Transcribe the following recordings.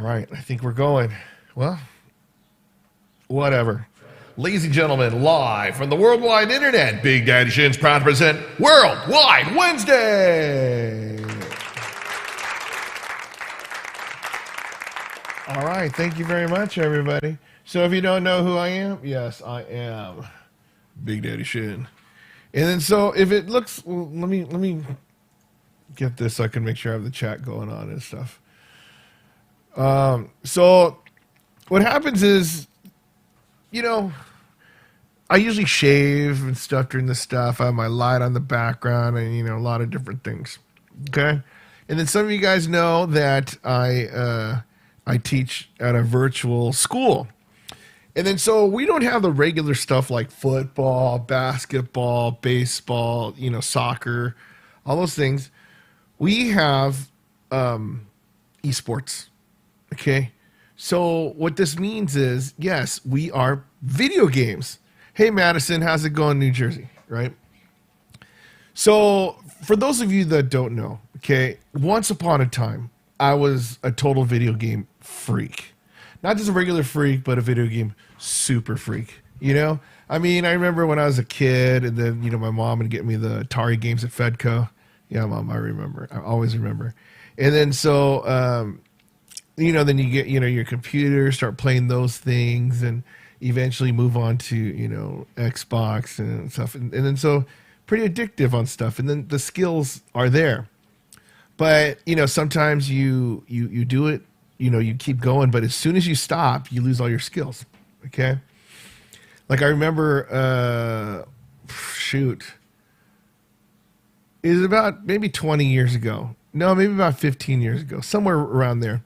right, I think we're going. Well, whatever. Ladies and gentlemen, live from the worldwide internet, Big Daddy Shin's proud to present Worldwide Wednesday. All right, thank you very much, everybody. So if you don't know who I am, yes, I am Big Daddy Shin. And then so if it looks, well, let me get this so I can make sure I have the chat going on and stuff. So what happens is, you know, I usually shave and stuff during this stuff. I have my light on the background and, you know, a lot of different things. Okay. And then some of you guys know that I teach at a virtual school. And then so we don't have the regular stuff like football, basketball, baseball, you know, soccer, all those things. We have esports. Okay. So what this means is, yes, we are video games. Hey, Madison, how's it going, New Jersey? Right? So for those of you that don't know, okay, once upon a time, I was a total video game freak. Not just a regular freak, but a video game super freak. You know? I mean, I remember when I was a kid and then, you know, my mom would get me the Atari games at Fedco. Yeah, Mom, I remember. I always remember. And then so, you know, then you get, you know, your computer, start playing those things and eventually move on to, you know, Xbox and stuff. And then so pretty addictive on stuff. And then the skills are there. But, you know, sometimes you do it, you know, you keep going. But as soon as you stop, you lose all your skills. Okay. Like I remember, it was about maybe 20 years ago. No, maybe about 15 years ago, somewhere around there.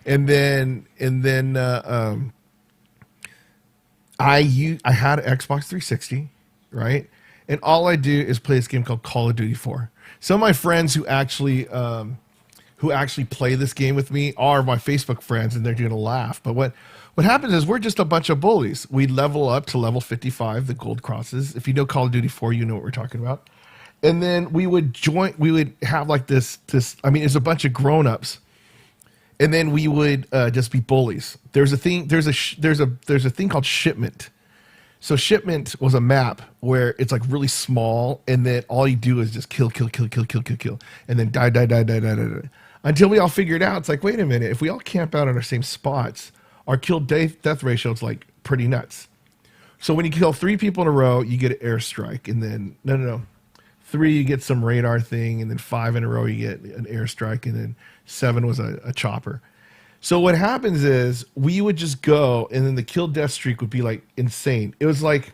And then I had an Xbox 360, right? And all I do is play this game called Call of Duty 4. Some of my friends who actually play this game with me are my Facebook friends, and they're gonna laugh. But what happens is we're just a bunch of bullies. We level up to level 55, the gold crosses. If you know Call of Duty 4, you know what we're talking about. And then we would have like this. I mean, it's a bunch of grown-ups. And then we would just be bullies. There's a thing called shipment. So shipment was a map where it's like really small, and then all you do is just kill, and then die. Until we all figure it out. It's like, wait a minute, if we all camp out on our same spots, our kill death ratio is like pretty nuts. So when you kill 3 people in a row, you get an airstrike, and then no. 3, you get some radar thing, and then 5 in a row, you get an airstrike, and then 7 was a chopper. So what happens is we would just go, and then the kill death streak would be like insane. It was like,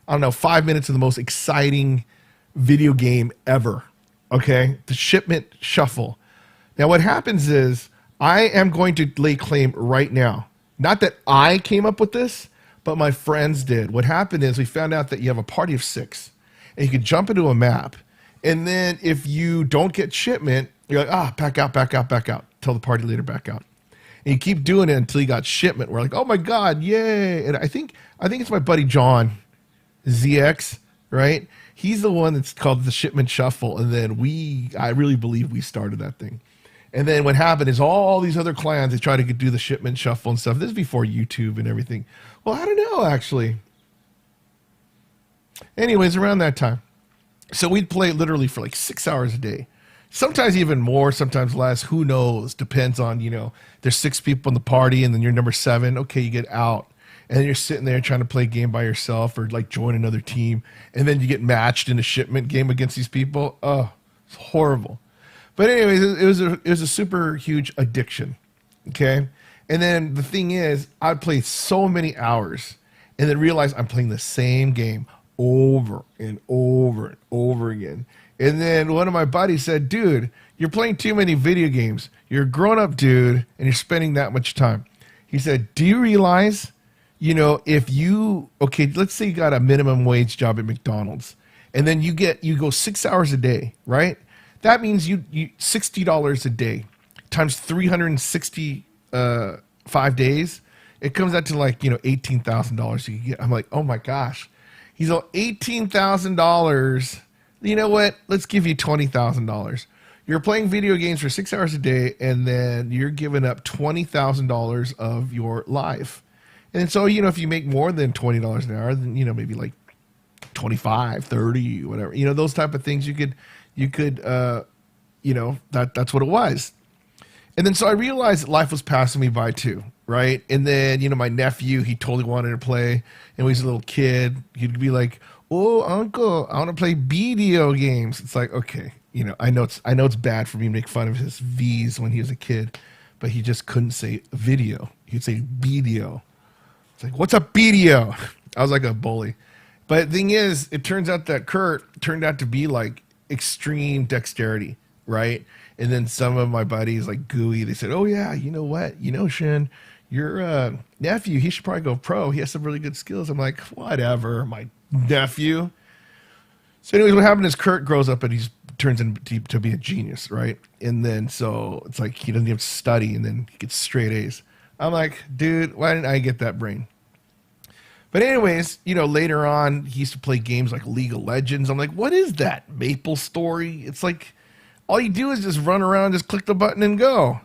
I don't know, 5 minutes of the most exciting video game ever. Okay? The shipment shuffle. Now what happens is I am going to lay claim right now. Not that I came up with this, but my friends did. What happened is we found out that you have a party of 6. And you can jump into a map. And then if you don't get shipment, you're like, back out. Tell the party leader back out. And you keep doing it until you got shipment. We're like, oh my God, yay. And I think it's my buddy John, ZX, right? He's the one that's called the shipment shuffle. And then I really believe we started that thing. And then what happened is all these other clans, they try to do the shipment shuffle and stuff. This is before YouTube and everything. Well, I don't know, actually. Anyways, around that time. So we'd play literally for like 6 hours a day. Sometimes even more, sometimes less. Who knows? Depends on, you know, there's 6 people in the party and then you're number 7. Okay, you get out. And then you're sitting there trying to play a game by yourself or like join another team. And then you get matched in a shipment game against these people. Oh, it's horrible. But anyways, it was a super huge addiction. Okay? And then the thing is, I'd play so many hours and then realize I'm playing the same game over and over and over again. And then one of my buddies said, dude, you're playing too many video games. You're a grown-up dude, and you're spending that much time. He said, do you realize, you know, let's say you got a minimum wage job at McDonald's, and then you go 6 hours a day, right? That means you $60 a day times 365 days. It comes out to like, you know, $18,000 you get. I'm like, oh my gosh. He's like, $18,000. You know what? Let's give you $20,000. You're playing video games for 6 hours a day, and then you're giving up $20,000 of your life. And so, if you make more than $20 an hour, then, maybe like 25, 30, whatever, those type of things you could, that's what it was. And then so I realized that life was passing me by too, right? And then, my nephew, he totally wanted to play. And when he was a little kid, he'd be like, "Oh, uncle, I want to play video games." It's like, okay, I know it's bad for me to make fun of his V's when he was a kid, but he just couldn't say video. He'd say video. It's like, "What's a video?" I was like a bully. But the thing is, it turns out that Kurt turned out to be like extreme dexterity, right? And then some of my buddies, like Gooey, they said, "Oh yeah, you know what? Shin, your nephew, he should probably go pro. He has some really good skills." I'm like, whatever, my nephew. So anyways, what happened is Kurt grows up and he turns into to be a genius, right? And then so it's like he doesn't have to study, and then he gets straight A's. I'm like, dude, why didn't I get that brain? But anyways, later on, he used to play games like League of Legends. I'm like, what is that? Maple Story? It's like, all you do is just run around, just click the button and go.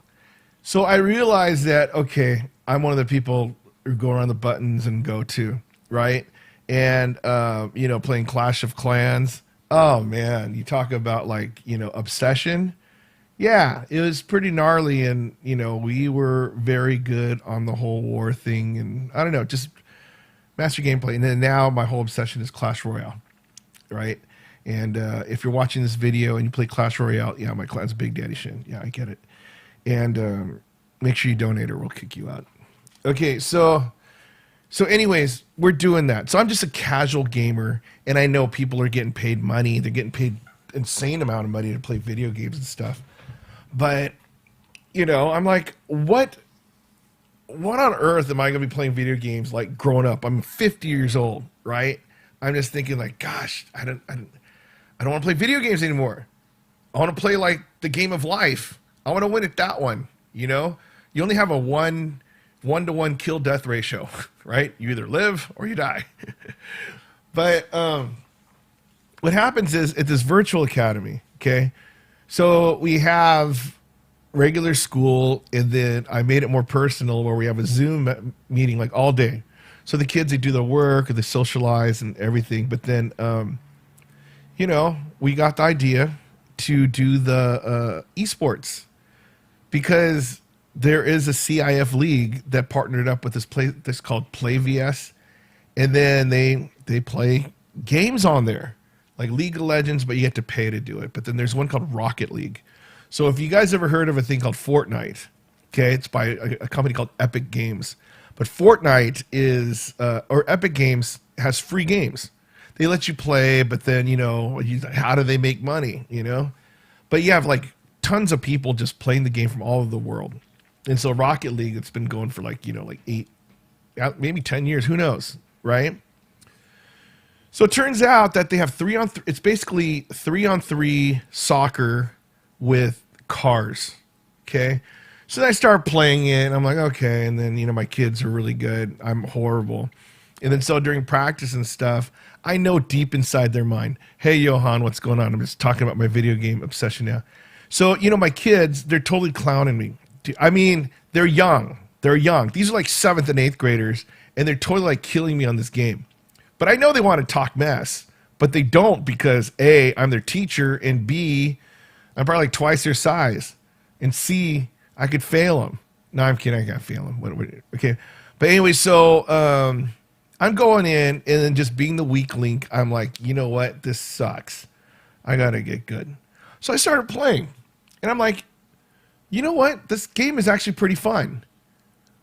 So I realized that, okay, I'm one of the people who go around the buttons and go to, right? And, playing Clash of Clans. Oh, man, you talk about like, obsession. Yeah, it was pretty gnarly. And, we were very good on the whole war thing. And I don't know, just master gameplay. And then now my whole obsession is Clash Royale, right? And if you're watching this video and you play Clash Royale, yeah, my clan's Big Daddy Shin. Yeah, I get it. And make sure you donate or we'll kick you out. Okay, so anyways, we're doing that. So I'm just a casual gamer, and I know people are getting paid money. They're getting paid insane amount of money to play video games and stuff. But, I'm like, what on earth am I going to be playing video games like growing up? I'm 50 years old, right? I'm just thinking like, gosh, I don't want to play video games anymore. I want to play like the game of life. I want to win at that one. You only have a one-to-one kill death ratio, right? You either live or you die. But what happens is at this virtual academy, okay? So we have regular school, and then I made it more personal where we have a Zoom meeting like all day. So the kids, they do their work, or they socialize and everything. But then, we got the idea to do the esports, because there is a CIF league that partnered up with this called Play VS, and then they play games on there like League of Legends, but you have to pay to do it. But then there's one called Rocket League. So if you guys ever heard of a thing called Fortnite, okay, it's by a company called Epic Games. But Fortnite is, or Epic Games has free games. They let you play, but then, how do they make money, But you have like tons of people just playing the game from all over the world. And so Rocket League, it's been going for like 8, maybe 10 years, who knows, right? So it turns out that they have 3-on-3, it's basically 3-on-3 soccer with cars, okay? So then I start playing it, and I'm like, okay. And then, my kids are really good. I'm horrible. And then so during practice and stuff, I know deep inside their mind, hey, Johan, what's going on? I'm just talking about my video game obsession now. So, my kids, they're totally clowning me. I mean, they're young. They're young. These are like 7th and 8th graders, and they're totally like killing me on this game. But I know they want to talk mess, but they don't, because A, I'm their teacher, and B, I'm probably like twice their size, and C, I could fail them. No, I'm kidding. I can't fail them. Okay. But anyway, so I'm going in, and then just being the weak link, I'm like, you know what? This sucks. I got to get good. So I started playing, and I'm like, you know what? This game is actually pretty fun,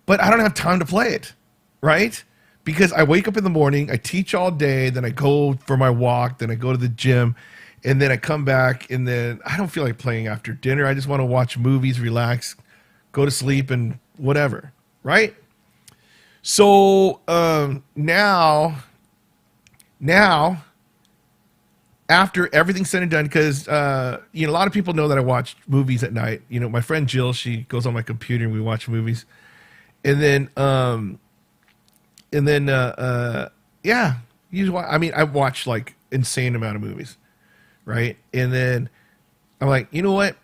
but I don't have time to play it, right? Because I wake up in the morning, I teach all day, then I go for my walk, then I go to the gym, and then I come back, and then I don't feel like playing after dinner. I just want to watch movies, relax, go to sleep, and whatever, right? So now, after everything's said and done, because a lot of people know that I watch movies at night. My friend Jill, she goes on my computer and we watch movies, and then yeah, I watch like insane amount of movies, right? And then I'm like, you know what?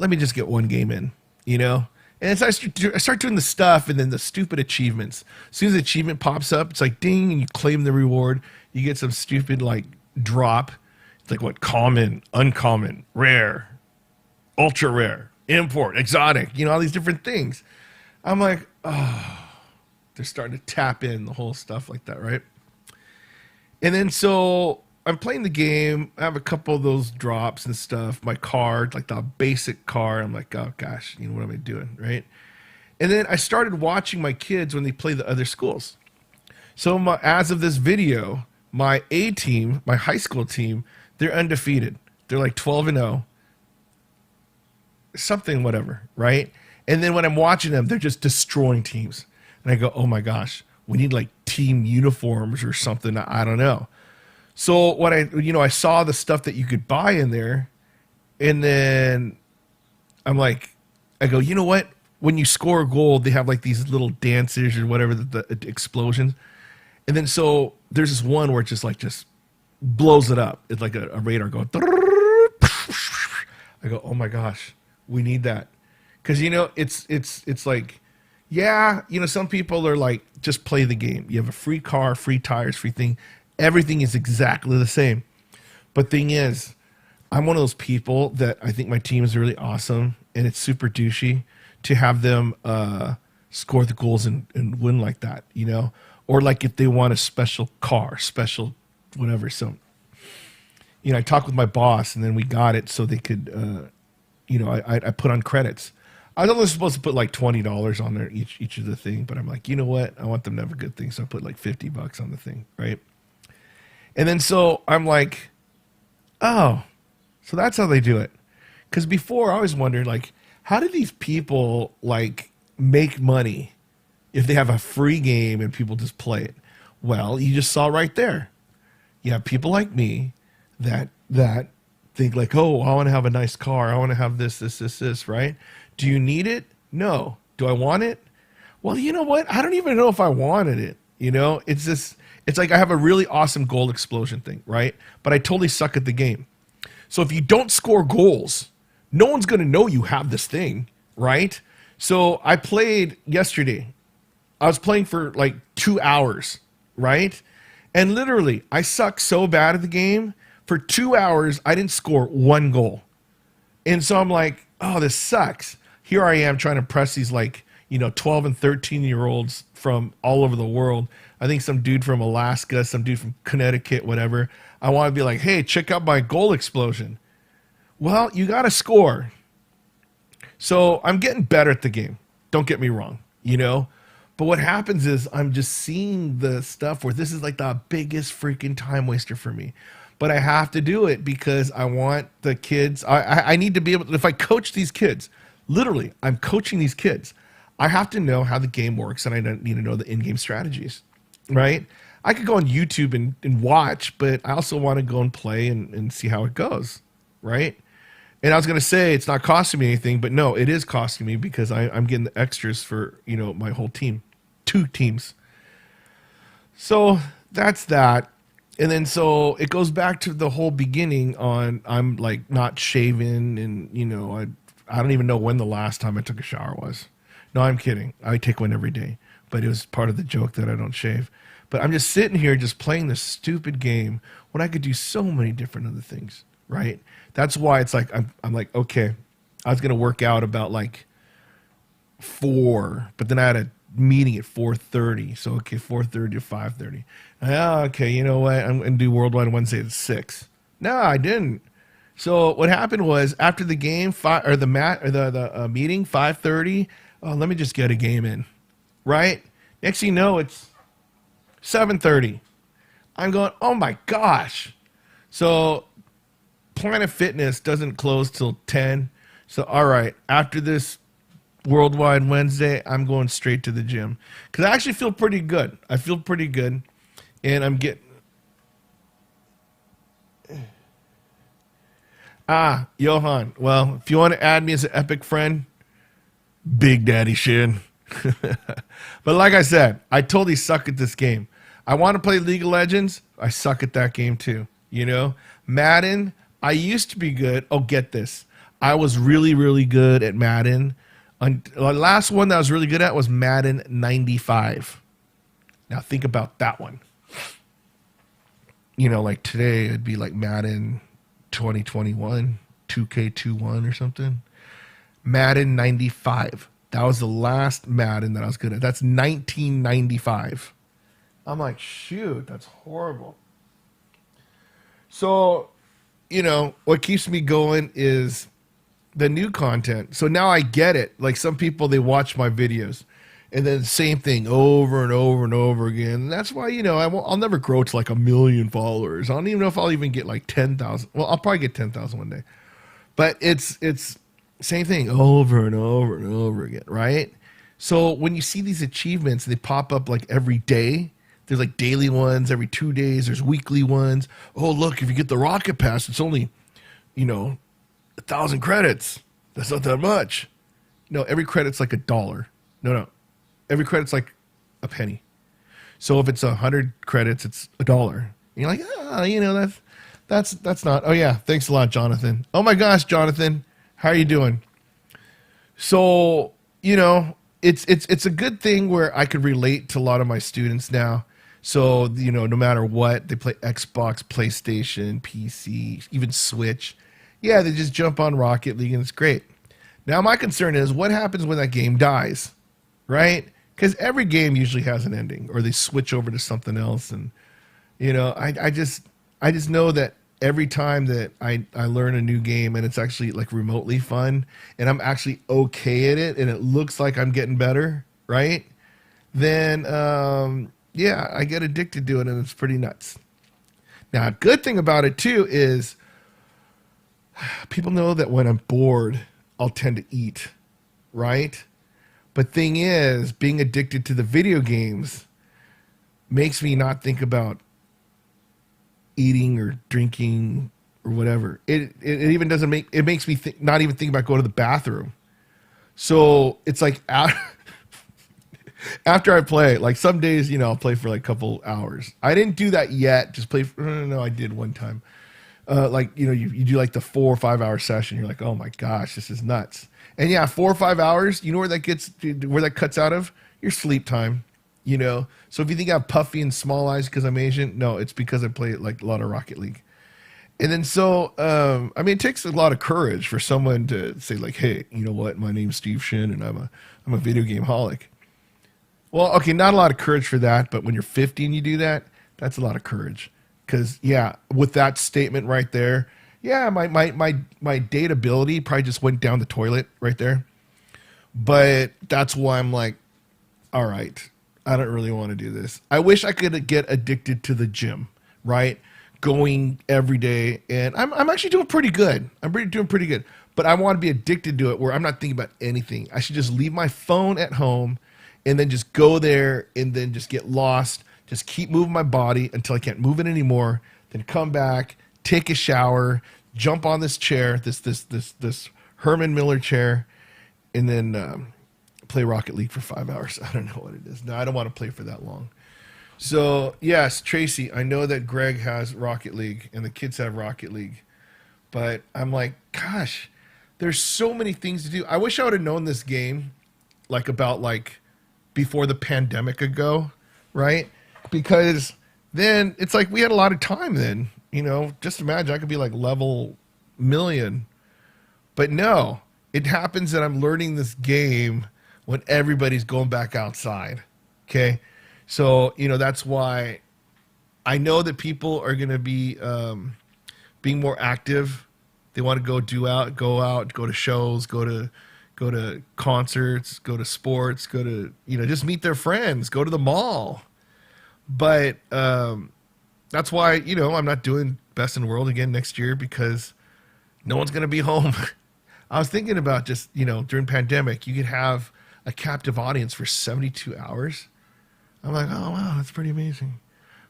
let me just get one game in, you know? And so I start doing the stuff, and then the stupid achievements. As soon as the achievement pops up, it's like ding, and you claim the reward. You get some stupid like drop. It's like what, common, uncommon, rare, ultra rare, import, exotic, you know, all these different things. I'm like, oh, they're starting to tap in the whole stuff like that, right? And then so I'm playing the game. I have a couple of those drops and stuff. My card, like the basic car. I'm like, oh gosh, you know, what am I doing, right? And then I started watching my kids when they play the other schools. So as of this video, my A team, my high school team, they're undefeated. They're like 12-0, something, whatever, right? And then when I'm watching them, they're just destroying teams. And I go, oh my gosh, we need like team uniforms or something. I don't know. So what I saw the stuff that you could buy in there, and then I'm like, I go, you know what? When you score a goal, they have like these little dances or whatever, the explosions. And then so there's this one where it just blows it up. It's like a radar going. I go, oh my gosh, we need that. Because, you know, it's like, yeah, you know, some people are like, just play the game. You have a free car, free tires, free thing. Everything is exactly the same. But thing is, I'm one of those people that I think my team is really awesome, and it's super douchey to have them score the goals and win like that, you know? Or like if they want a special car, special whatever. So, you know, I talked with my boss, and then we got it so they could, you know, I put on credits. I was only supposed to put like $20 on there each of the thing, but I'm like, you know what? I want them to have a good thing, so I put like $50 on the thing, right? And then so I'm like, oh, so that's how they do it. Because before I always wondered, like, how do these people like make money if they have a free game and people just play it? Well, you just saw right there. You have people like me that think like, oh, I want to have a nice car. I want to have this, right? Do you need it? No. Do I want it? Well, you know what? I don't even know if I wanted it. You know, it's just, it's like I have a really awesome goal explosion thing, right? But I totally suck at the game. So if you don't score goals, no one's going to know you have this thing, right? So I played yesterday. I was playing for like 2 hours, right? And literally, I suck so bad at the game. For 2 hours, I didn't score one goal. And so I'm like, oh, this sucks. Here I am trying to press these like, you know, 12 and 13-year-olds from all over the world. I think some dude from Alaska, some dude from Connecticut, whatever. I want to be like, hey, check out my goal explosion. Well, you got to score. So I'm getting better at the game. Don't get me wrong, you know. But what happens is I'm just seeing the stuff where this is like the biggest freaking time waster for me. But I have to do it because I want the kids. I need to be able to, if I coach these kids, literally, I'm coaching these kids. I have to know how the game works, and I need to know the in-game strategies, right? I could go on YouTube and watch, but I also want to go and play and see how it goes, right? And I was going to say it's not costing me anything, but no, it is costing me because I'm getting the extras for, you know, my whole team, 2 teams. So that's that. And then so it goes back to the whole beginning on I'm like not shaving, and, you know, I don't even know when the last time I took a shower was. No, I'm kidding. I take one every day, but it was part of the joke that I don't shave. But I'm just sitting here just playing this stupid game when I could do so many different other things, right? That's why it's like I'm like, okay, I was gonna work out about like 4, but then I had a meeting at 4:30. So okay, 4:30 to 5:30. Okay, you know what? I'm gonna do Worldwide Wednesday at 6. No, I didn't. So what happened was after the game, the meeting, 5:30. Oh, let me just get a game in, right? Next thing you know, it's 7:30. I'm going, oh my gosh. So Planet Fitness doesn't close till 10. So all right, after this Worldwide Wednesday, I'm going straight to the gym because I actually feel pretty good. I feel pretty good, and I'm getting. Johan. Well, if you want to add me as an epic friend, Big Daddy Shin. But like I said, I totally suck at this game. I want to play League of Legends. I suck at that game too. You know, Madden. I used to be good. Oh, get this. I was really, really good at Madden. The last one that I was really good at was Madden 95. Now think about that one. You know, like today it'd be like Madden 2021, 2K21 or something. Madden 95. That was the last Madden that I was good at. That's 1995. I'm like, shoot, that's horrible. So, you know, what keeps me going is the new content. So now I get it. Like some people, they watch my videos and then same thing over and over and over again. And that's why, you know, I'll never grow to like 1 million followers. I don't even know if I'll even get like 10,000. Well, I'll probably get 10,000 one day. But it's same thing over and over and over again, right? So when you see these achievements, they pop up like every day. There's like daily ones every 2 days. There's weekly ones. Oh, look, if you get the rocket pass, it's only, you know, 1,000 credits. That's not that much. No, every credit's like $1. No. Every credit's like a penny. So if it's 100 credits, it's $1. And you're like, you know, that's not. Oh yeah, thanks a lot, Jonathan. Oh my gosh, Jonathan, how are you doing? So, you know, it's a good thing where I could relate to a lot of my students now. So, you know, no matter what, they play Xbox, PlayStation, PC, even Switch. Yeah, they just jump on Rocket League and it's great. Now, my concern is what happens when that game dies, right? Because every game usually has an ending or they switch over to something else. And, you know, I just know that every time that I learn a new game and it's actually like remotely fun and I'm actually okay at it and it looks like I'm getting better, right? Then, yeah, I get addicted to it and it's pretty nuts. Now, a good thing about it too is people know that when I'm bored, I'll tend to eat, right? But thing is, being addicted to the video games makes me not think about eating or drinking or whatever. It even doesn't it makes me not even think about going to the bathroom. So it's like after I play, like some days, you know, I'll play for like a couple hours. I didn't do that yet. Just play. No, I did one time. Like, you know, you do like the 4 or 5 hour session. You're like, oh my gosh, this is nuts. And yeah, 4 or 5 hours, you know where that cuts out of? Your sleep time, you know? So if you think I have puffy and small eyes because I'm Asian, no, it's because I play like a lot of Rocket League. And then so, I mean, it takes a lot of courage for someone to say like, hey, you know what? My name's Steve Shin and I'm a video game holic. Well, okay, not a lot of courage for that, but when you're 50 and you do that, that's a lot of courage. Because, yeah, with that statement right there, yeah, my dateability probably just went down the toilet right there. But that's why I'm like, all right, I don't really want to do this. I wish I could get addicted to the gym, right? Going every day. And I'm actually doing pretty good. Doing pretty good. But I want to be addicted to it where I'm not thinking about anything. I should just leave my phone at home and then just go there and then just get lost. Just keep moving my body until I can't move it anymore. Then come back, take a shower, jump on this chair, this Herman Miller chair, and then play Rocket League for 5 hours. I don't know what it is. No, I don't want to play for that long. So yes, Tracy, I know that Greg has Rocket League and the kids have Rocket League, but I'm like, gosh, there's so many things to do. I wish I would have known this game like before the pandemic ago, right? Because then it's like we had a lot of time then, you know, just imagine I could be like level million. But no, it happens that I'm learning this game when everybody's going back outside. Okay. So, you know, that's why I know that people are going to be being more active. They want to go out, go to shows, go to concerts, go to sports, go to, you know, just meet their friends, go to the mall. But that's why, you know, I'm not doing Best in the World again next year because no one's going to be home. I was thinking about just, you know, during pandemic, you could have a captive audience for 72 hours. I'm like, oh, wow, that's pretty amazing.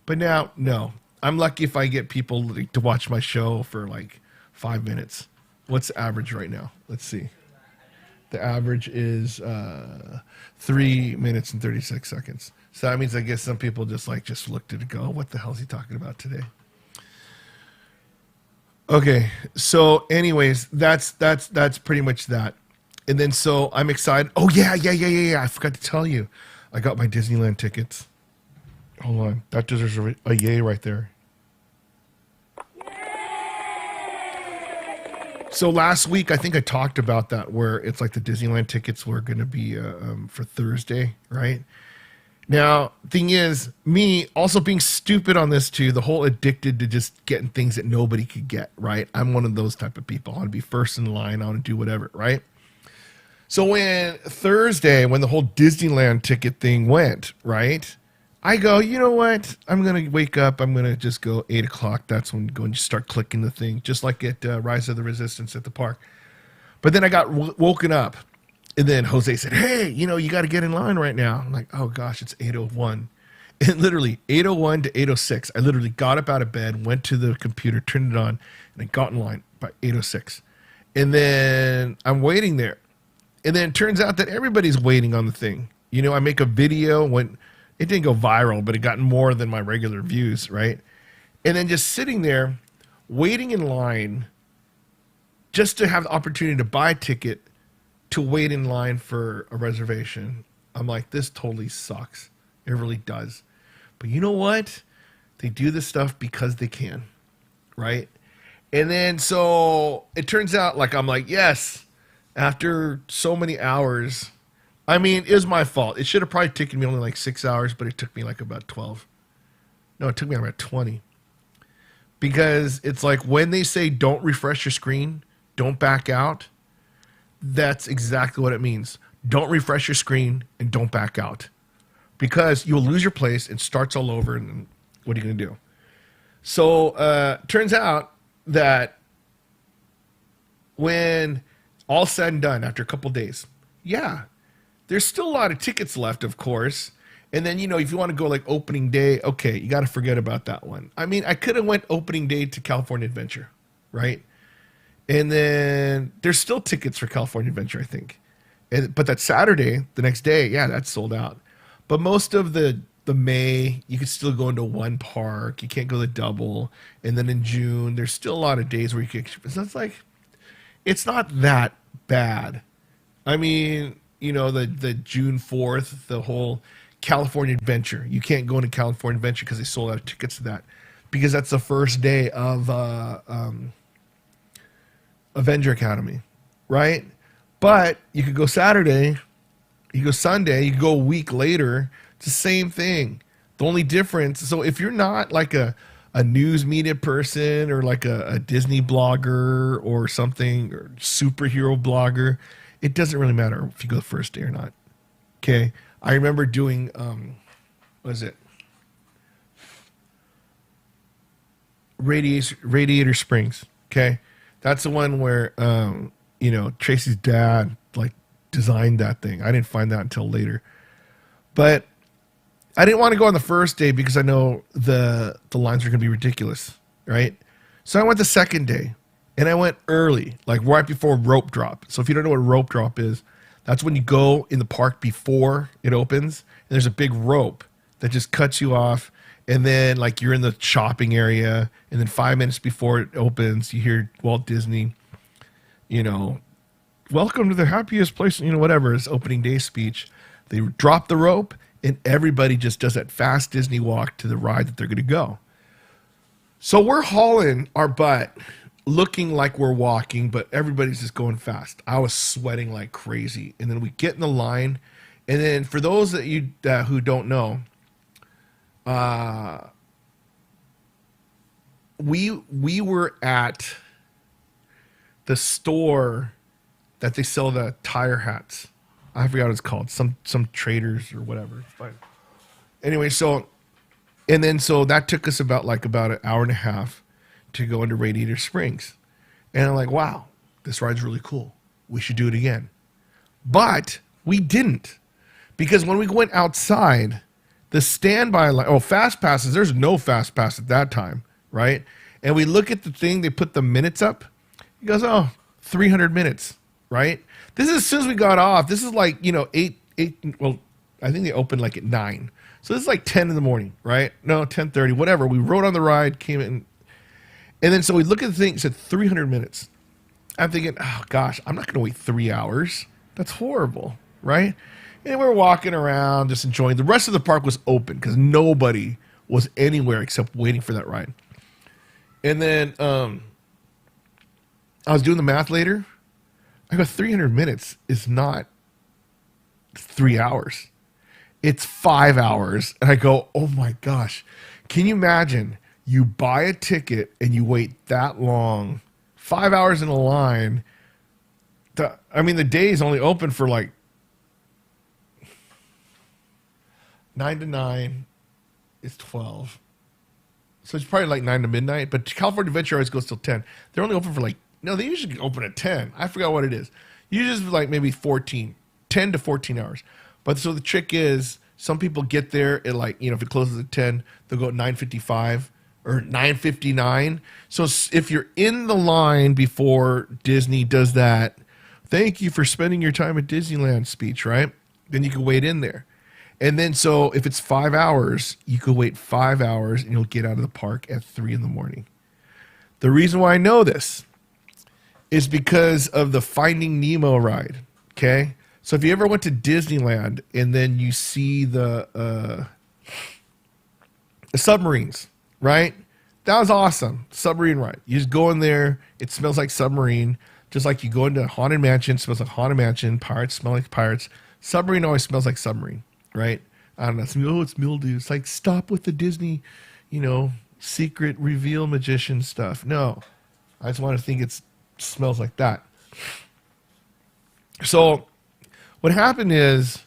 But now, no. I'm lucky if I get people to watch my show for like 5 minutes. What's the average right now? Let's see. The average is 3 minutes and 36 seconds. So that means I guess some people just looked at it and go, oh, what the hell is he talking about today? Okay. So, anyways, that's pretty much that. And then so I'm excited. Oh yeah. I forgot to tell you, I got my Disneyland tickets. Hold on, that deserves a yay right there. So last week, I think I talked about that where it's like the Disneyland tickets were going to be for Thursday, right? Now, thing is, me also being stupid on this too, the whole addicted to just getting things that nobody could get, right? I'm one of those type of people. I want to be first in line. I want to do whatever, right? So when Thursday, when the whole Disneyland ticket thing went, right? I go, you know what? I'm going to wake up. I'm going to just go 8 o'clock. That's when go and just start clicking the thing, just like at Rise of the Resistance at the park. But then I got woken up. And then Jose said, hey, you got to get in line right now. I'm like, oh, gosh, it's 8:01. And literally 8:01 to 8:06, I literally got up out of bed, went to the computer, turned it on, and I got in line by 8:06. And then I'm waiting there. And then it turns out that everybody's waiting on the thing. I make a video when it didn't go viral, but it got more than my regular views, right? And then just sitting there, waiting in line just to have the opportunity to buy a ticket to wait in line for a reservation. I'm like, this totally sucks. It really does. But you know what? They do this stuff because they can, right? And then so it turns out like I'm like, yes, after so many hours. I mean, it was my fault. It should have probably taken me only like 6 hours, but it took me like about 12. No, it took me about 20. Because it's like when they say don't refresh your screen, don't back out, that's exactly what it means. Don't refresh your screen and don't back out. Because you'll lose your place and starts all over, and then what are you going to do? So turns out that when all said and done, after a couple days, yeah, there's still a lot of tickets left, of course. And then, if you want to go like opening day, okay, you got to forget about that one. I mean, I could have went opening day to California Adventure, right? And then there's still tickets for California Adventure, I think. But that Saturday, the next day, yeah, that's sold out. But most of the May, you could still go into one park. You can't go the double. And then in June, there's still a lot of days where you can. So it's like, it's not that bad. I mean, the June 4th, the whole California Adventure. You can't go into California Adventure because they sold out of tickets to that. Because that's the first day of Avenger Academy, right? But you could go Saturday, you could go Sunday, you could go a week later. It's the same thing. The only difference, so if you're not like a news media person or like a Disney blogger or something, or superhero blogger, it doesn't really matter if you go the first day or not. Okay. I remember doing, what is it? Radiator Springs. Okay. That's the one where, Tracy's dad like designed that thing. I didn't find that until later, but I didn't want to go on the first day because I know the lines are going to be ridiculous. Right. So I went the second day and I went early, like right before rope drop. So if you don't know what rope drop is, that's when you go in the park before it opens and there's a big rope that just cuts you off. And then like you're in the shopping area and then 5 minutes before it opens, you hear Walt Disney, welcome to the happiest place, whatever, his opening day speech. They drop the rope and everybody just does that fast Disney walk to the ride that they're going to go. So we're hauling our butt, looking like we're walking, but everybody's just going fast. I was sweating like crazy. And then we get in the line. And then for those that you who don't know, we were at the store that they sell the tire hats. I forgot what it's called. Some traders or whatever. But anyway, so that took us about an hour and a half to go into Radiator Springs. And I'm like, wow, this ride's really cool. We should do it again. But we didn't. Because when we went outside, the standby line, fast passes, there's no fast pass at that time, right? And we look at the thing, they put the minutes up. He goes, 300 minutes, right? This is as soon as we got off. This is like, 8, well, I think they opened like at 9. So this is like 10 in the morning, right? No, 10:30, whatever. We rode on the ride, came in. And then so we look at the thing, it said 300 minutes. I'm thinking, oh gosh, I'm not going to wait 3 hours. That's horrible, right? And we're walking around, just enjoying. The rest of the park was open because nobody was anywhere except waiting for that ride. And then I was doing the math later. I go, 300 minutes is not 3 hours. It's 5 hours. And I go, oh my gosh. Can you imagine you buy a ticket and you wait that long, 5 hours in a line? The day is only open for like 9 to 9 is 12. So it's probably like 9 to midnight. But California Adventure always goes till 10. They're only open for like, no, they usually open at 10. I forgot what it is. Usually like maybe 14, 10 to 14 hours. But so the trick is some people get there at like, if it closes at 10, they'll go at 9:55 or 9:59. So if you're in the line before Disney does that, thank you for spending your time at Disneyland speech, right? Then you can wait in there. And then so if it's 5 hours, you could wait 5 hours and you'll get out of the park at 3 in the morning. The reason why I know this is because of the Finding Nemo ride, okay? So if you ever went to Disneyland and then you see the submarines, right? That was awesome. Submarine ride. You just go in there. It smells like submarine. Just like you go into Haunted Mansion, it smells like Haunted Mansion. Pirates smell like pirates. Submarine always smells like submarine, right? I don't know. It's mildew. It's like, stop with the Disney, secret reveal magician stuff. No. I just want to think it smells like that. So what happened is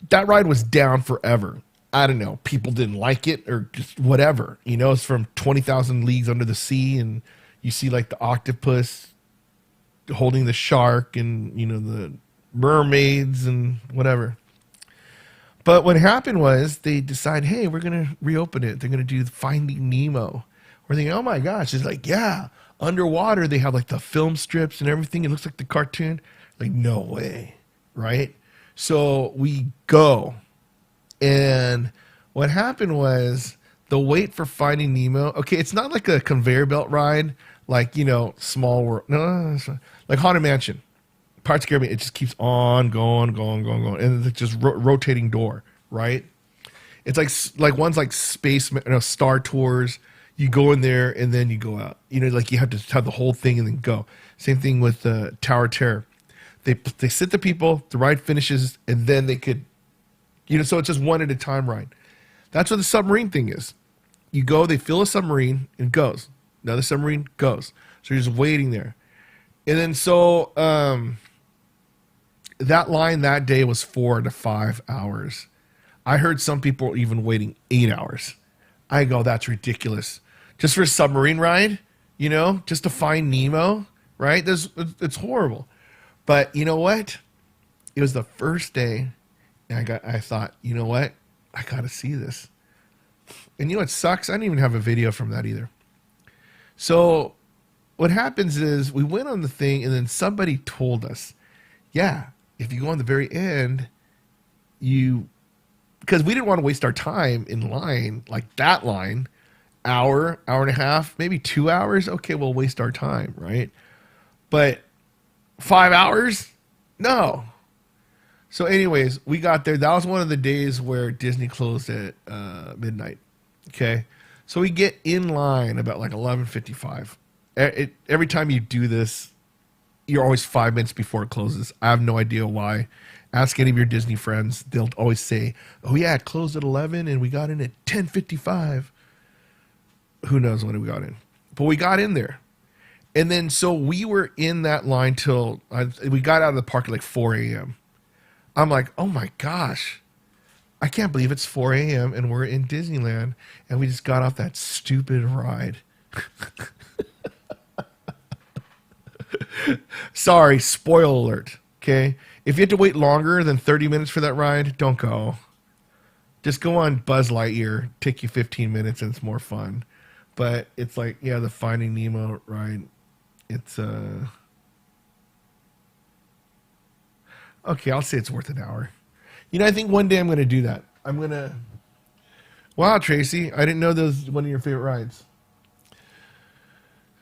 that ride was down forever. I don't know. People didn't like it or just whatever. It's from 20,000 Leagues Under the Sea, and you see like the octopus holding the shark and, the mermaids and whatever. But what happened was they decide, hey, we're going to reopen it. They're going to do Finding Nemo. We're thinking, oh my gosh. It's like, yeah, underwater they have like the film strips and everything. It looks like the cartoon. Like, no way, right? So we go. And what happened was the wait for Finding Nemo. Okay, it's not like a conveyor belt ride, like, Small World. No, like Haunted Mansion. Pirates of the Caribbean, it just keeps on going. And it's just rotating door, right? It's like one's like space, Star Tours. You go in there and then you go out. Like you have to have the whole thing and then go. Same thing with Tower of Terror. They sit the people, the ride finishes, and then they could, so it's just one at a time ride. That's what the submarine thing is. You go, they fill a submarine, and it goes. Another submarine goes. So you're just waiting there. And then so that line that day was 4 to 5 hours. I heard some people even waiting 8 hours. I go, that's ridiculous. Just for a submarine ride, just to find Nemo, right? It's horrible. But you know what? It was the first day, and I thought, you know what? I got to see this. And what sucks? I didn't even have a video from that either. So what happens is we went on the thing, and then somebody told us, yeah, if you go on the very end, because we didn't want to waste our time in line, like that line, hour and a half, maybe 2 hours. Okay, we'll waste our time, right? But 5 hours? No. So anyways, we got there. That was one of the days where Disney closed at midnight. Okay. So we get in line about like 11:55. Every time you do this, you're always 5 minutes before it closes. I have no idea why. Ask any of your Disney friends. They'll always say, oh yeah, it closed at 11 and we got in at 10:55. Who knows when we got in. But we got in there. And then so we were in that line till we got out of the park at like 4 a.m. I'm like, oh my gosh. I can't believe it's 4 a.m. and we're in Disneyland and we just got off that stupid ride. Sorry, spoiler alert. Okay. If you have to wait longer than 30 minutes for that ride, don't go. Just go on Buzz Lightyear. Take you 15 minutes and it's more fun. But it's like, yeah, the Finding Nemo ride. It's okay, I'll say it's worth an hour. I think one day I'm going to do that. Wow, Tracy, I didn't know that was one of your favorite rides.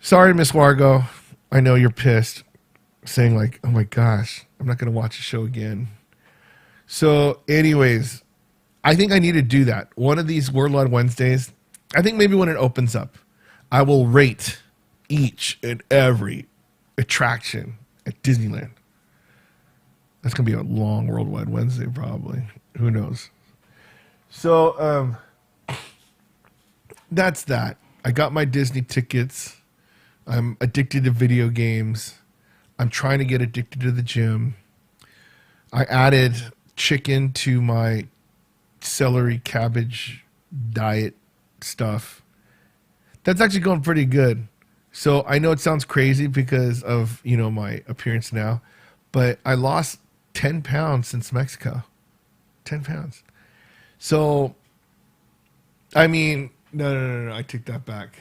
Sorry, Miss Wargo. I know you're pissed, saying like, "Oh my gosh, I'm not going to watch the show again." So, anyways, I think I need to do that. One of these Wordlot Wednesdays, I think maybe when it opens up, I will rate each and every attraction at Disneyland. That's going to be a long Worldwide Wednesday, probably. Who knows? So, that's that. I got my Disney tickets. I'm addicted to video games. I'm trying to get addicted to the gym. I added chicken to my celery cabbage diet stuff. That's actually going pretty good. So I know it sounds crazy because of, my appearance now, but I lost 10 pounds since Mexico. 10 pounds. So, I mean, no, I take that back.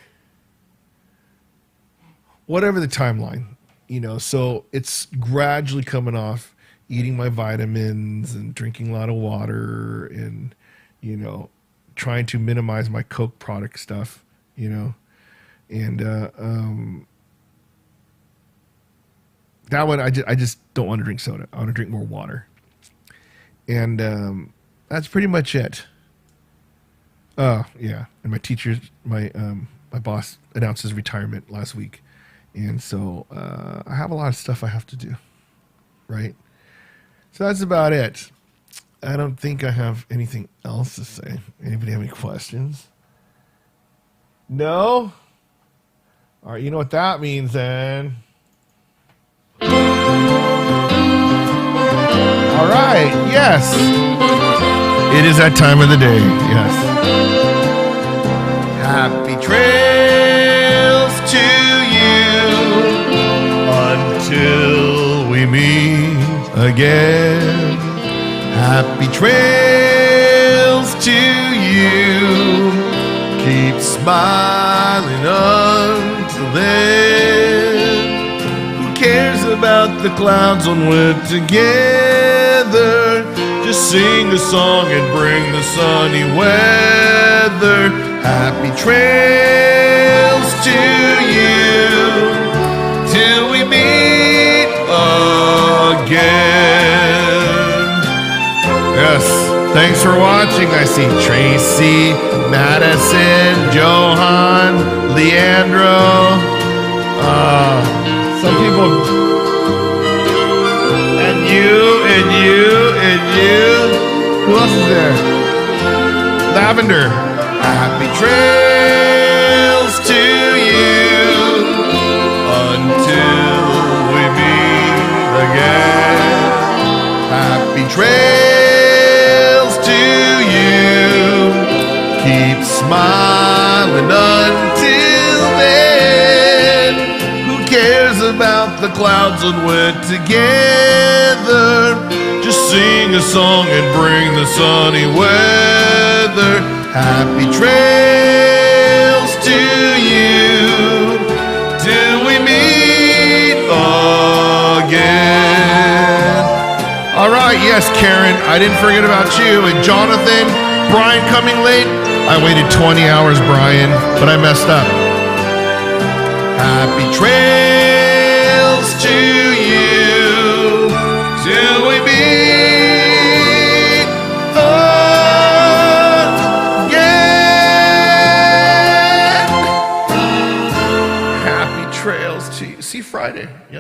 Whatever the timeline, so it's gradually coming off, eating my vitamins and drinking a lot of water and, trying to minimize my Coke product stuff, and that one, I just don't want to drink soda. I want to drink more water. And that's pretty much it. Oh, yeah. And my boss announced his retirement last week. And so I have a lot of stuff I have to do, right? So that's about it. I don't think I have anything else to say. Anybody have any questions? No? All right, you know what that means then. All right, yes. It is that time of the day, yes. Happy trails to you until we meet again. Happy trails to you. Keep smiling until then. Who cares about the clouds when we're together? Just sing a song and bring the sunny weather. Happy trails to you till we meet again. Yes, thanks for watching. I see Tracy, Madison, Johan, Leandro. Some people, and you. Who else is there? Lavender. Happy trails to you until we meet again. Happy trails to you. Keep smiling until then. Who cares about the clouds when we're together? Just sing a song and bring the sunny weather. Happy trails to you till we meet again. All right, yes, Karen, I didn't forget about you. And Jonathan, Brian coming late. I waited 20 hours, Brian, but I messed up. Happy trails to you till we meet again. Happy trails to you. See Friday. Yes.